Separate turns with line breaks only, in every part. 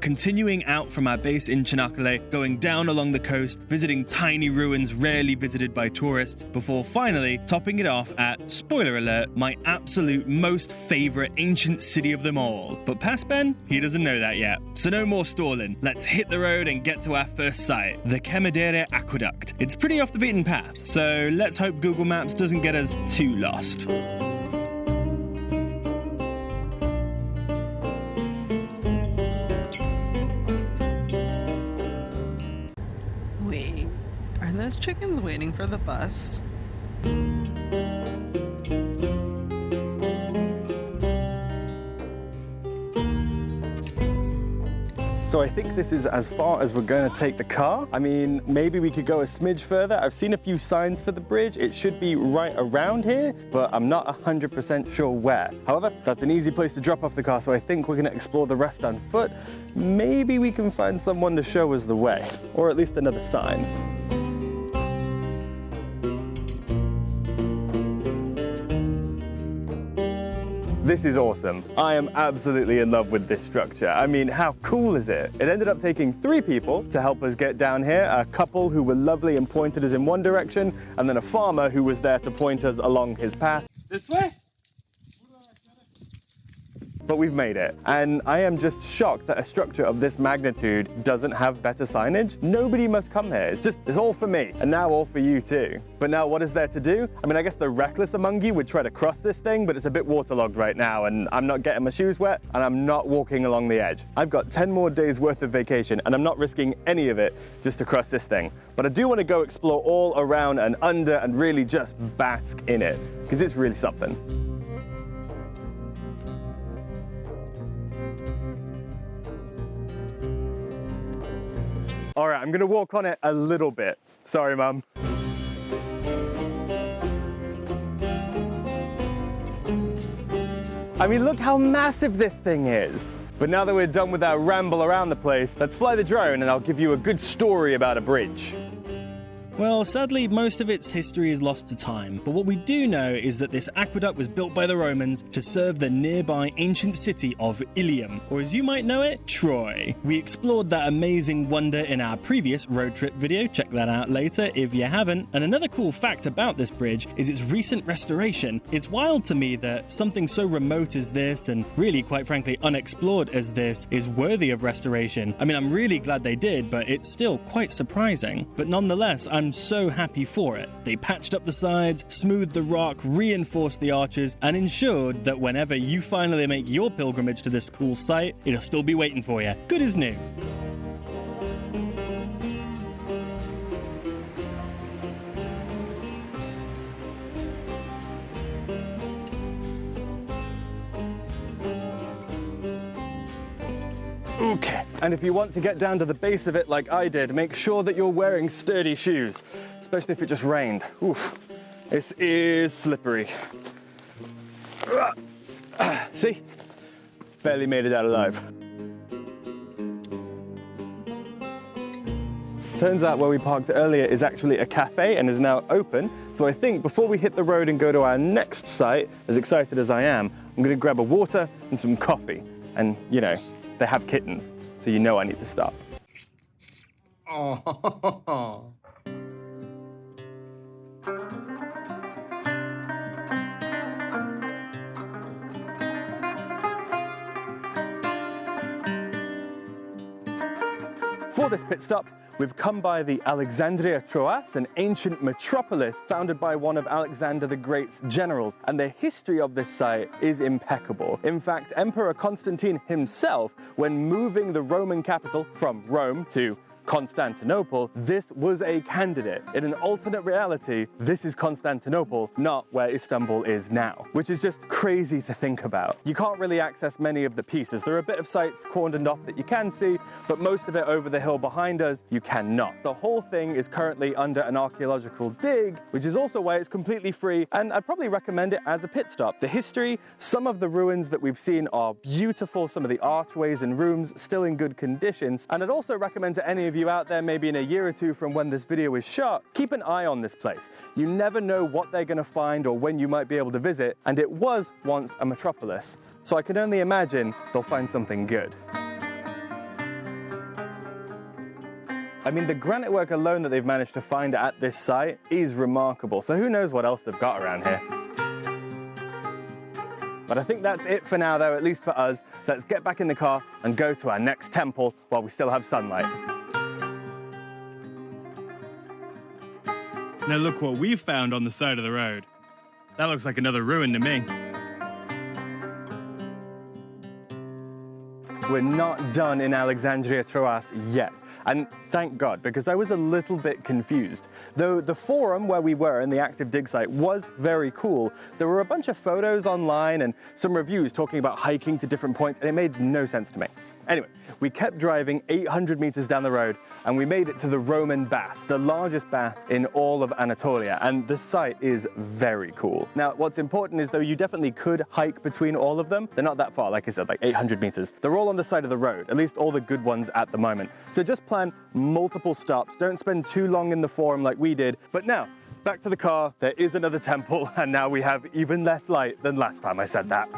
Continuing out from our base in Canakkale, going down along the coast, visiting tiny ruins rarely visited by tourists, before finally topping it off at, spoiler alert, my absolute most favourite ancient city of them all. But past Ben, he doesn't know that yet. So no more stalling, let's hit the road and get to our first site, the Kemerdere Aqueduct. It's pretty off the beaten path, so let's hope Google Maps doesn't get us too lost.
Wait, are those chickens waiting for the bus?
So I think this is as far as we're going to take the car. I mean, maybe we could go a smidge further. I've seen a few signs for the bridge. It should be right around here, but I'm not 100% sure where. However, that's an easy place to drop off the car, so I think we're going to explore the rest on foot. Maybe we can find someone to show us the way, or at least another sign. This is awesome. I am absolutely in love with this structure. I mean, how cool is it? It ended up taking 3 people to help us get down here. A couple who were lovely and pointed us in one direction, and then a farmer who was there to point us along his path. This way? But we've made it. And I am just shocked that a structure of this magnitude doesn't have better signage. Nobody must come here. It's all for me, and now all for you too. But now what is there to do? I mean, I guess the reckless among you would try to cross this thing, but it's a bit waterlogged right now, and I'm not getting my shoes wet, and I'm not walking along the edge. I've got 10 more days worth of vacation, and I'm not risking any of it just to cross this thing. But I do want to go explore all around and under and really just bask in it, because it's really something. All right, I'm gonna walk on it a little bit. Sorry, Mum. I mean, look how massive this thing is. But now that we're done with our ramble around the place, let's fly the drone and I'll give you a good story about a bridge.
Well, sadly, most of its history is lost to time, but what we do know is that this aqueduct was built by the Romans to serve the nearby ancient city of Ilium, or as you might know it, Troy. We explored that amazing wonder in our previous road trip video, check that out later if you haven't. And another cool fact about this bridge is its recent restoration. It's wild to me that something so remote as this, and really quite frankly unexplored as this, is worthy of restoration. I mean, I'm really glad they did, but it's still quite surprising. But nonetheless, I'm so happy for it. They patched up the sides, smoothed the rock, reinforced the arches, and ensured that whenever you finally make your pilgrimage to this cool site, it'll still be waiting for you. Good as new.
Okay, and if you want to get down to the base of it like I did, make sure that you're wearing sturdy shoes, especially if it just rained. Oof, this is slippery. See? Barely made it out alive. Turns out where we parked earlier is actually a cafe and is now open. So I think before we hit the road and go to our next site, as excited as I am, I'm gonna grab a water and some coffee. And you know, they have kittens, so you know I need to stop.
Oh.
For this pit stop, we've come by the Alexandria Troas, an ancient metropolis founded by one of Alexander the Great's generals, and the history of this site is impeccable. In fact, Emperor Constantine himself, when moving the Roman capital from Rome to Constantinople, this was a candidate. In an alternate reality, this is Constantinople, not where Istanbul is now, which is just crazy to think about. You can't really access many of the pieces. There are a bit of sites cordoned off that you can see, but most of it over the hill behind us, you cannot. The whole thing is currently under an archaeological dig, which is also why it's completely free, and I'd probably recommend it as a pit stop. The history, some of the ruins that we've seen are beautiful, some of the archways and rooms still in good conditions, and I'd also recommend to any of you out there maybe in a year or two from when this video is shot, keep an eye on this place. You never know what they're going to find or when you might be able to visit, and it was once a metropolis, so I can only imagine they'll find something good. I mean, the granite work alone that they've managed to find at this site is remarkable. So who knows what else they've got around here. But I think that's it for now, though, at least for us. So let's get back in the car and go to our next temple while we still have sunlight.
Now look what we've found on the side of the road. That looks like another ruin to me.
We're not done in Alexandria Troas yet. And thank God, because I was a little bit confused. Though the forum where we were in the active dig site was very cool, there were a bunch of photos online and some reviews talking about hiking to different points, and it made no sense to me. Anyway, we kept driving 800 meters down the road and we made it to the Roman bath, the largest bath in all of Anatolia, and the site is very cool. Now, what's important is though you definitely could hike between all of them. They're not that far, like I said, like 800 meters. They're all on the side of the road, at least all the good ones at the moment. So just plan multiple stops. Don't spend too long in the forum like we did. But now, back to the car. There is another temple, and now we have even less light than last time I said that.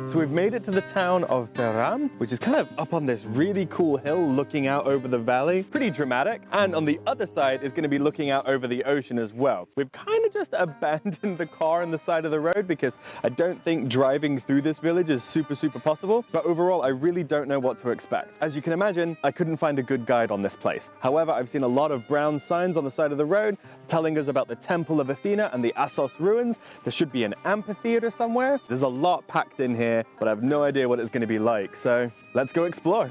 So we've made it to the town of Behram, which is kind of up on this really cool hill looking out over the valley. Pretty dramatic. And on the other side is going to be looking out over the ocean as well. We've kind of just abandoned the car on the side of the road because I don't think driving through this village is super possible. But overall, I really don't know what to expect. As you can imagine, I couldn't find a good guide on this place. However, I've seen a lot of brown signs on the side of the road telling us about the Temple of Athena and the Assos ruins. There should be an amphitheater somewhere. There's a lot packed in here, but I have no idea what it's going to be like. So let's go explore.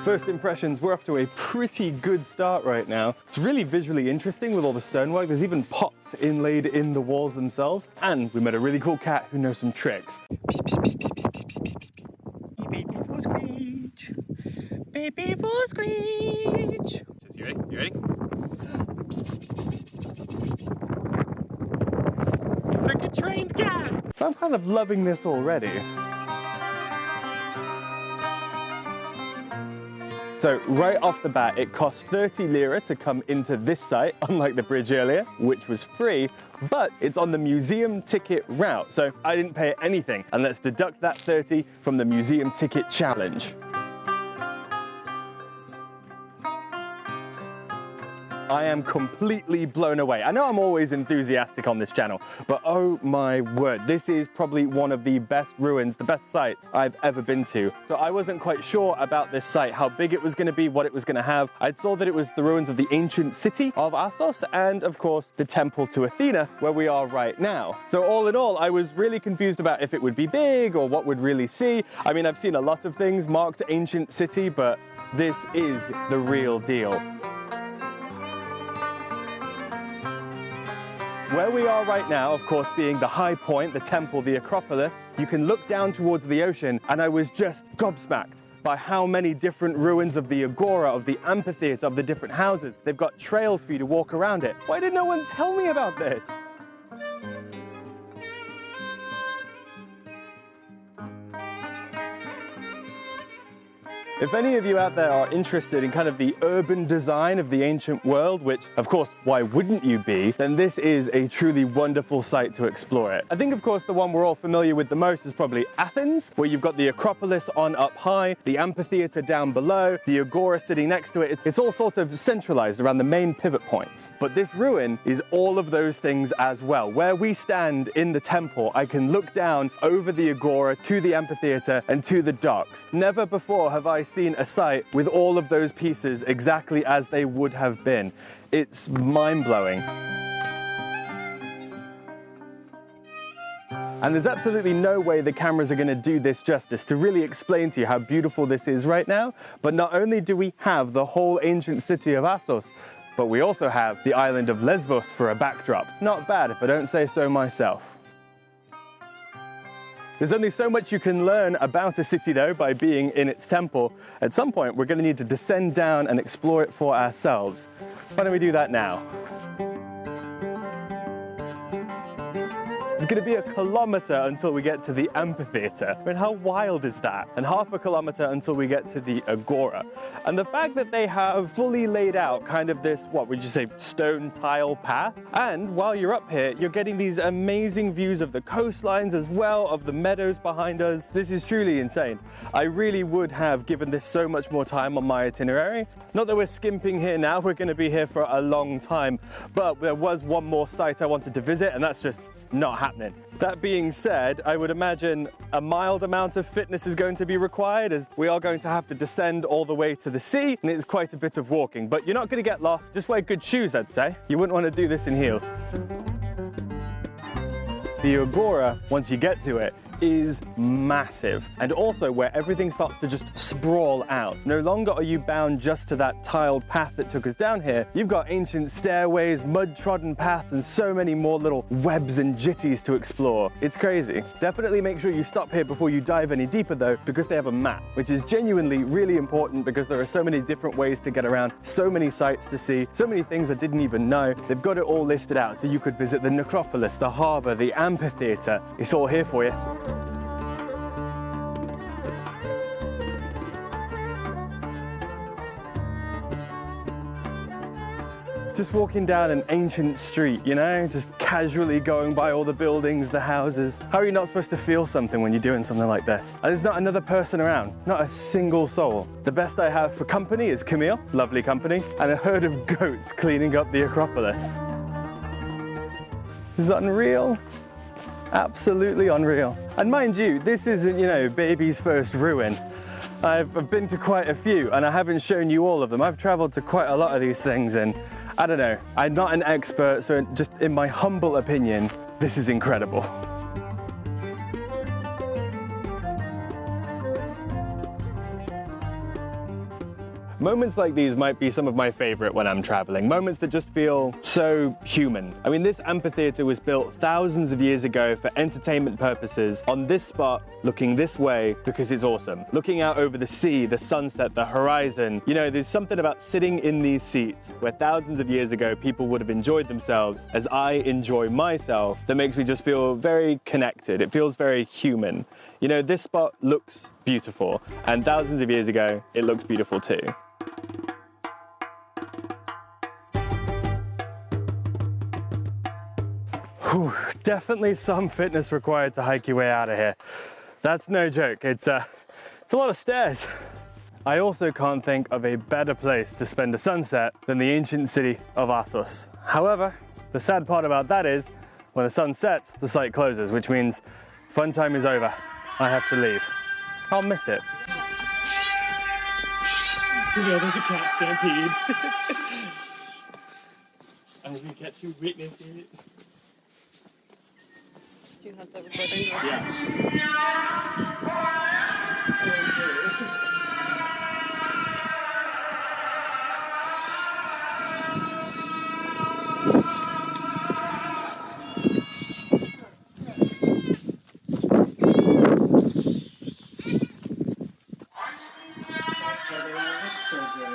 First impressions, we're off to a pretty good start right now. It's really visually interesting with all the stonework. There's even pots inlaid in the walls themselves. And we met a really cool cat who knows some tricks.
Baby for screech. Baby for screech. You ready? You ready? He's like a trained cat.
So I'm kind of loving this already. So right off the bat, it cost 30 lira to come into this site, unlike the bridge earlier, which was free, but it's on the museum ticket route. So I didn't pay anything, and let's deduct that 30 from the museum ticket challenge. I am completely blown away. I know I'm always enthusiastic on this channel, but oh my word, this is probably one of the best ruins, the best sites I've ever been to. So I wasn't quite sure about this site, how big it was going to be, what it was going to have. I saw that it was the ruins of the ancient city of Assos and of course the temple to Athena, where we are right now. So all in all, I was really confused about if it would be big or what we'd really see. I mean, I've seen a lot of things marked ancient city, but this is the real deal. Where we are right now, of course, being the high point, the temple, the Acropolis, you can look down towards the ocean, and I was just gobsmacked by how many different ruins of the agora, of the amphitheater, of the different houses. They've got trails for you to walk around it. Why did no one tell me about this? If any of you out there are interested in kind of the urban design of the ancient world, which of course, why wouldn't you be, then this is a truly wonderful site to explore it. I think of course the one we're all familiar with the most is probably Athens, where you've got the Acropolis on up high, the amphitheater down below, the agora sitting next to it. It's all sort of centralized around the main pivot points. But this ruin is all of those things as well. Where we stand in the temple, I can look down over the agora to the amphitheater and to the docks. Never before have I seen a site with all of those pieces exactly as they would have been. It's mind-blowing. And there's absolutely no way the cameras are going to do this justice to really explain to you how beautiful this is right now. But not only do we have the whole ancient city of Assos, but we also have the island of Lesbos for a backdrop. Not bad if I don't say so myself. There's only so much you can learn about a city though by being in its temple. At some point we're going to need to descend down and explore it for ourselves. Why don't we do that now? It's going to be a kilometer until we get to the amphitheater. I mean, how wild is that? And half a kilometer until we get to the agora. And the fact that they have fully laid out kind of this, what would you say, stone tile path. And while you're up here, you're getting these amazing views of the coastlines as well, of the meadows behind us. This is truly insane. I really would have given this so much more time on my itinerary. Not that we're skimping here now, we're going to be here for a long time, but there was one more site I wanted to visit, and that's just not happening. That being said, I would imagine a mild amount of fitness is going to be required, as we are going to have to descend all the way to the sea, and it's quite a bit of walking, but you're not going to get lost. Just wear good shoes, I'd say. You wouldn't want to do this in heels. The agora, once you get to it, is massive, and also where everything starts to just sprawl out. No longer are you bound just to that tiled path that took us down here. You've got ancient stairways, mud-trodden paths, and so many more little webs and jitties to explore. It's crazy. Definitely make sure you stop here before you dive any deeper though, because they have a map, which is genuinely really important because there are so many different ways to get around, so many sights to see, so many things I didn't even know. They've got it all listed out, so you could visit the necropolis, the harbour, the amphitheatre. It's all here for you. Just walking down an ancient street, you know, just casually going by all the buildings, the houses. How are you not supposed to feel something when you're doing something like this? And there's not another person around, not a single soul. The best I have for company is Camille, lovely company, and a herd of goats cleaning up the Acropolis. This is unreal. Absolutely unreal. And mind you, this isn't, you know, baby's first ruin. I've been to quite a few, and I haven't shown you all of them. I've traveled to quite a lot of these things, and I don't know, I'm not an expert, so just in my humble opinion, this is incredible. Moments like these might be some of my favorite when I'm traveling, moments that just feel so human. I mean, this amphitheater was built thousands of years ago for entertainment purposes on this spot, looking this way, because it's awesome. Looking out over the sea, the sunset, the horizon. You know, there's something about sitting in these seats where thousands of years ago people would have enjoyed themselves as I enjoy myself, that makes me just feel very connected. It feels very human. You know, this spot looks beautiful, and thousands of years ago, it looked beautiful too. Whew, definitely some fitness required to hike your way out of here. That's no joke, it's a lot of stairs. I also can't think of a better place to spend a sunset than the ancient city of Assos. However, the sad part about that is, when the sun sets, the site closes, which means fun time is over. I have to leave. I'll miss it. You know, there's a cat stampede. And we get to witness it.
Do you have the recording?
That's why they all look so good.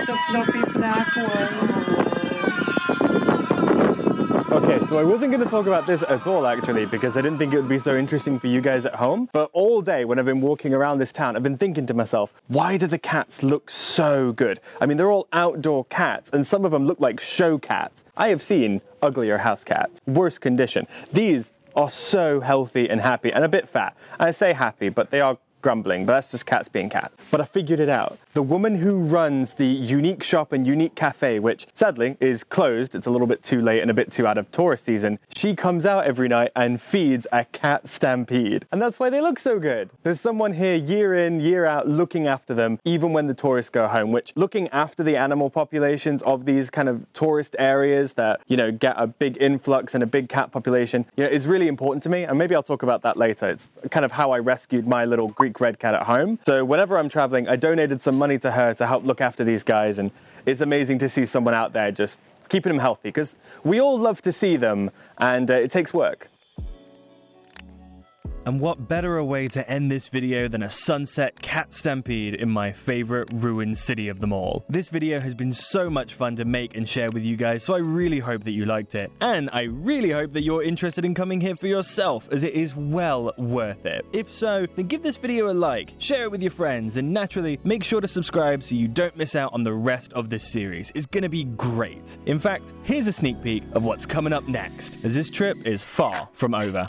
The fluffy black one. Okay, so I wasn't going to talk about this at all actually, because I didn't think it would be so interesting for you guys at home. But all day when I've been walking around this town, I've been thinking to myself, why do the cats look so good? I mean, they're all outdoor cats, and some of them look like show cats. I have seen uglier house cats, worse condition. These are so healthy and happy, and a bit fat. I say happy, but they are grumbling, but that's just cats being cats. But I figured it out. The woman who runs the Unique Shop and Unique Cafe, which sadly is closed, it's a little bit too late and a bit too out of tourist season, she comes out every night and feeds a cat stampede. And that's why they look so good. There's someone here year in, year out looking after them, even when the tourists go home, which looking after the animal populations of these kind of tourist areas that, you know, get a big influx and a big cat population, you know, is really important to me. And maybe I'll talk about that later. It's kind of how I rescued my little Greek red cat at home. So whenever I'm traveling, I donated some money to her to help look after these guys, and it's amazing to see someone out there just keeping them healthy, because we all love to see them, and it takes work.
And what better a way to end this video than a sunset cat stampede in my favorite ruined city of them all. This video has been so much fun to make and share with you guys, so I really hope that you liked it. And I really hope that you're interested in coming here for yourself, as it is well worth it. If so, then give this video a like, share it with your friends, and naturally, make sure to subscribe so you don't miss out on the rest of this series. It's gonna be great. In fact, here's a sneak peek of what's coming up next, as this trip is far from over.